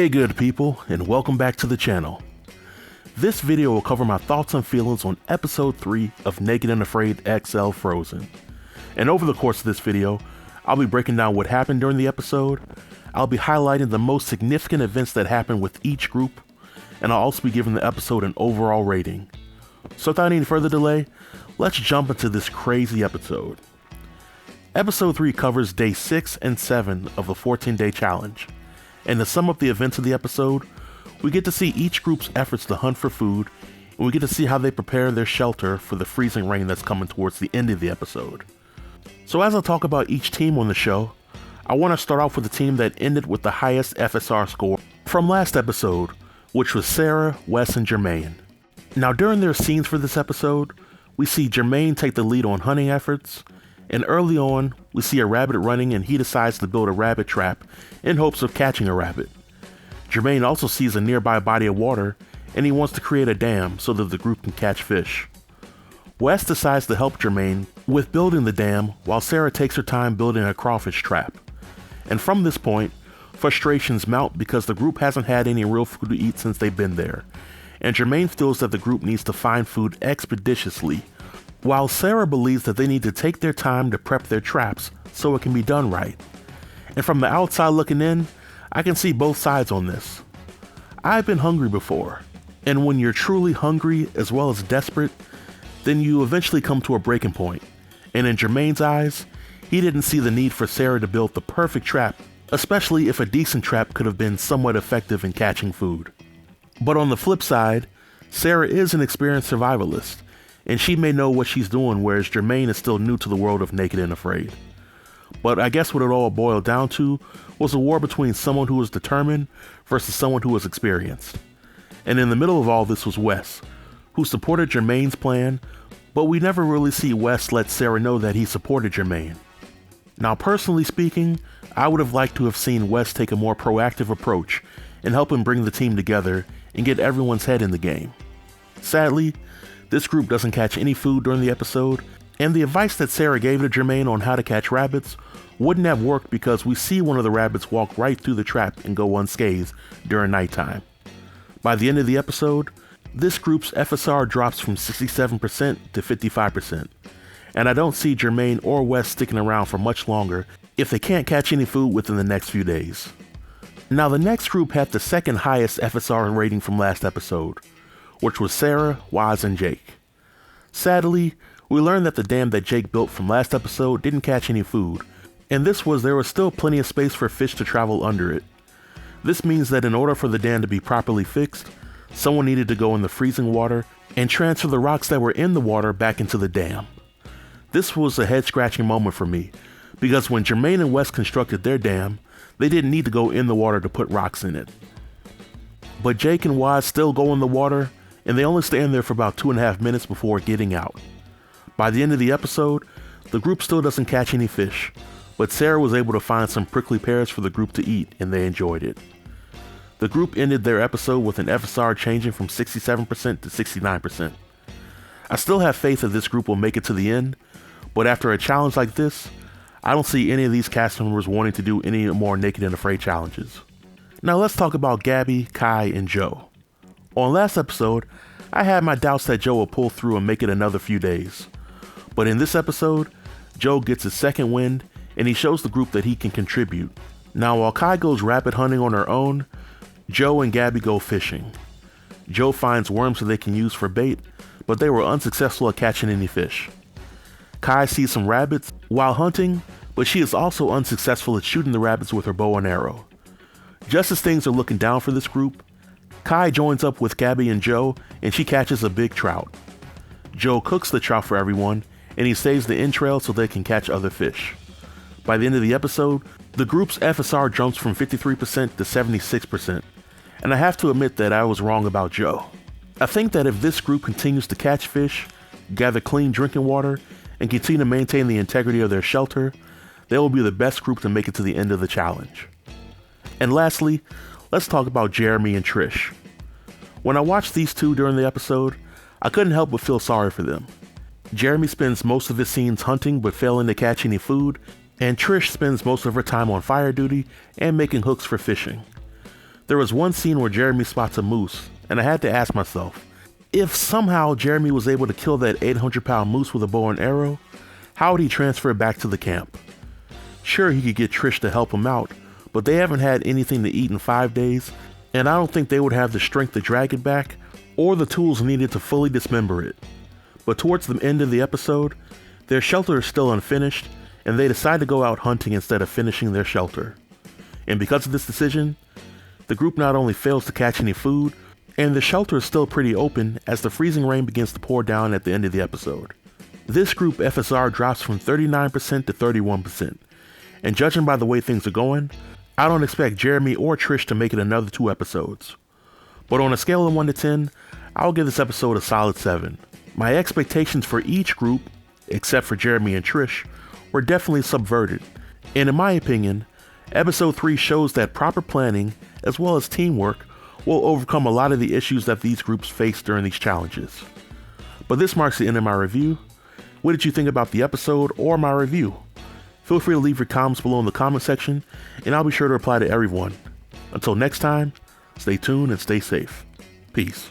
Hey good people, and welcome back to the channel. This video will cover my thoughts and feelings on episode 3 of Naked and Afraid XL Frozen. And over the course of this video, I'll be breaking down what happened during the episode, I'll be highlighting the most significant events that happened with each group, and I'll also be giving the episode an overall rating. So without any further delay, let's jump into this crazy episode. Episode 3 covers day 6 and 7 of the 14-day challenge. And to sum up the events of the episode, we get to see each group's efforts to hunt for food, and we get to see how they prepare their shelter for the freezing rain that's coming towards the end of the episode. So as I talk about each team on the show, I want to start off with the team that ended with the highest FSR score from last episode, which was Sarah, Wes, and Jermaine. Now during their scenes for this episode, we see Jermaine take the lead on hunting efforts, and early on, we see a rabbit running and he decides to build a rabbit trap in hopes of catching a rabbit. Jermaine also sees a nearby body of water and he wants to create a dam so that the group can catch fish. Wes decides to help Jermaine with building the dam while Sarah takes her time building a crawfish trap. And from this point, frustrations mount because the group hasn't had any real food to eat since they've been there, and Jermaine feels that the group needs to find food expeditiously, while Sarah believes that they need to take their time to prep their traps so it can be done right. And from the outside looking in, I can see both sides on this. I've been hungry before, and when you're truly hungry as well as desperate, then you eventually come to a breaking point. And in Jermaine's eyes, he didn't see the need for Sarah to build the perfect trap, especially if a decent trap could have been somewhat effective in catching food. But on the flip side, Sarah is an experienced survivalist, and she may know what she's doing, whereas Jermaine is still new to the world of Naked and Afraid. But I guess what it all boiled down to was a war between someone who was determined versus someone who was experienced. And in the middle of all this was Wes, who supported Jermaine's plan, but we never really see Wes let Sarah know that he supported Jermaine. Now personally speaking, I would have liked to have seen Wes take a more proactive approach and help him bring the team together and get everyone's head in the game. Sadly, this group doesn't catch any food during the episode, and the advice that Sarah gave to Jermaine on how to catch rabbits wouldn't have worked because we see one of the rabbits walk right through the trap and go unscathed during nighttime. By the end of the episode, this group's FSR drops from 67% to 55%, and I don't see Jermaine or Wes sticking around for much longer if they can't catch any food within the next few days. Now the next group had the second highest FSR rating from last episode, which was Sarah, Waz, and Jake. Sadly, we learned that the dam that Jake built from last episode didn't catch any food, and there was still plenty of space for fish to travel under it. This means that in order for the dam to be properly fixed, someone needed to go in the freezing water and transfer the rocks that were in the water back into the dam. This was a head-scratching moment for me, because when Jermaine and Wes constructed their dam, they didn't need to go in the water to put rocks in it. But Jake and Waz still go in the water, and they only stand there for about 2.5 minutes before getting out. By the end of the episode, the group still doesn't catch any fish, but Sarah was able to find some prickly pears for the group to eat, and they enjoyed it. The group ended their episode with an FSR changing from 67% to 69%. I still have faith that this group will make it to the end, but after a challenge like this, I don't see any of these cast members wanting to do any more Naked and Afraid challenges. Now let's talk about Gabby, Kai, and Joe. On last episode, I had my doubts that Joe will pull through and make it another few days. But in this episode, Joe gets his second wind and he shows the group that he can contribute. Now while Kai goes rabbit hunting on her own, Joe and Gabby go fishing. Joe finds worms that they can use for bait, but they were unsuccessful at catching any fish. Kai sees some rabbits while hunting, but she is also unsuccessful at shooting the rabbits with her bow and arrow. Just as things are looking down for this group, Kai joins up with Gabby and Joe and she catches a big trout. Joe cooks the trout for everyone and he saves the entrails so they can catch other fish. By the end of the episode, the group's FSR jumps from 53% to 76%, and I have to admit that I was wrong about Joe. I think that if this group continues to catch fish, gather clean drinking water, and continue to maintain the integrity of their shelter, they will be the best group to make it to the end of the challenge. And lastly, let's talk about Jeremy and Trish. When I watched these two during the episode, I couldn't help but feel sorry for them. Jeremy spends most of his scenes hunting but failing to catch any food, and Trish spends most of her time on fire duty and making hooks for fishing. There was one scene where Jeremy spots a moose, and I had to ask myself, if somehow Jeremy was able to kill that 800-pound moose with a bow and arrow, how would he transfer it back to the camp? Sure, he could get Trish to help him out, but they haven't had anything to eat in 5 days, and I don't think they would have the strength to drag it back, or the tools needed to fully dismember it. But towards the end of the episode, their shelter is still unfinished, and they decide to go out hunting instead of finishing their shelter. And because of this decision, the group not only fails to catch any food, and the shelter is still pretty open as the freezing rain begins to pour down at the end of the episode. This group FSR drops from 39% to 31%, and judging by the way things are going, I don't expect Jeremy or Trish to make it another 2 episodes. But on a scale of 1 to 10, I'll give this episode a solid 7. My expectations for each group, except for Jeremy and Trish, were definitely subverted, and in my opinion, episode 3 shows that proper planning, as well as teamwork, will overcome a lot of the issues that these groups face during these challenges. But this marks the end of my review. What did you think about the episode or my review? Feel free to leave your comments below in the comment section, and I'll be sure to reply to everyone. Until next time, stay tuned and stay safe. Peace.